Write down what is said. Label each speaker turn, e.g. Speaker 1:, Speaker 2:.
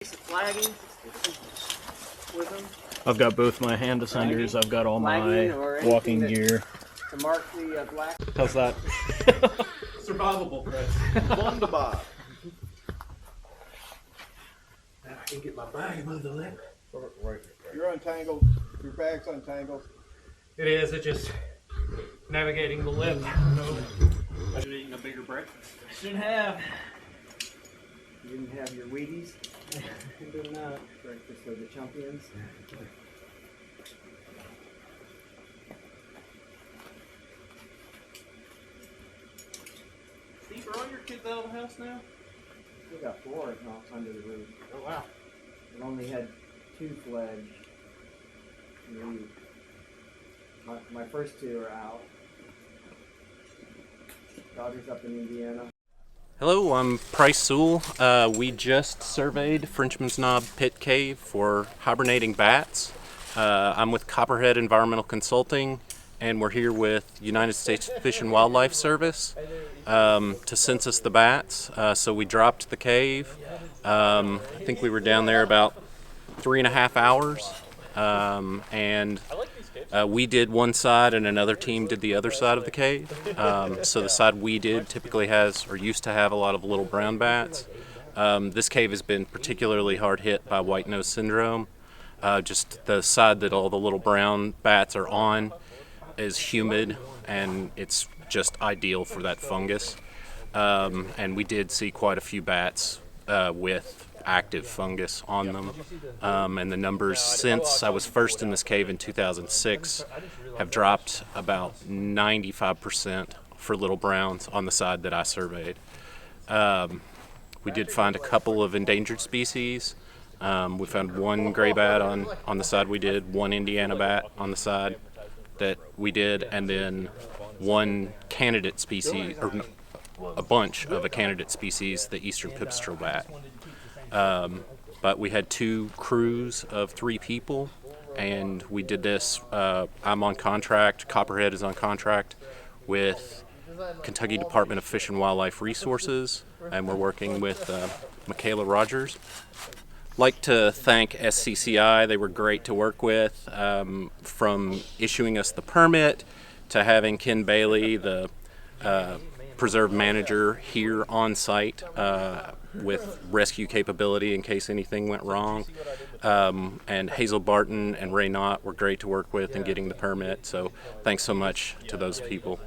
Speaker 1: Flagging with them.
Speaker 2: I've got both my hand ascenders. I've got all my walking gear.
Speaker 1: To mark the black.
Speaker 2: How's that?
Speaker 3: Survivable, Chris.
Speaker 1: Wunderbar.
Speaker 3: Now I can get my bag above the lip. Right.
Speaker 1: You're untangled. Your bag's untangled.
Speaker 3: It is. It's just navigating the lip. I should have eaten a bigger breakfast.
Speaker 2: Should have.
Speaker 1: You didn't have your Wheaties? Did not. Breakfast of the champions.
Speaker 3: Steve, are all your kids out of the house now?
Speaker 1: We got 4 under the roof.
Speaker 3: Oh, wow.
Speaker 1: We only had 2 fledged. My first 2 are out. Daughter's up in Indiana.
Speaker 4: Hello, I'm Price Sewell. We just surveyed Frenchman's Knob Pit Cave for hibernating bats. I'm with Copperhead Environmental Consulting, and we're here with United States Fish and Wildlife Service to census the bats. So we dropped the cave. I think we were down there about 3.5 hours, and we did one side and another team did the other side of the cave. So the side we did typically has, or used to have, a lot of little brown bats. This cave has been particularly hard hit by white nose syndrome. Just the side that all the little brown bats are on is humid, and it's just ideal for that fungus. And we did see quite a few bats with active fungus on them, and the numbers since I was first in this cave in 2006 have dropped about 95% for little browns on the side that I surveyed. We did find a couple of endangered species. We found 1 gray bat on the side we did, 1 Indiana bat on the side that we did, and then 1 candidate species, or a bunch of a candidate species, the eastern pipistrelle bat. But we had 2 crews of 3 people, and we did this. I'm on contract, Copperhead is on contract with Kentucky Department of Fish and Wildlife Resources, and we're working with Michaela Rogers. Like to thank SCCI. They were great to work with, from issuing us the permit to having Ken Bailey, the preserve manager, here on site with rescue capability in case anything went wrong. And Hazel Barton and Ray Knott were great to work with in getting the permit, so thanks so much to those people.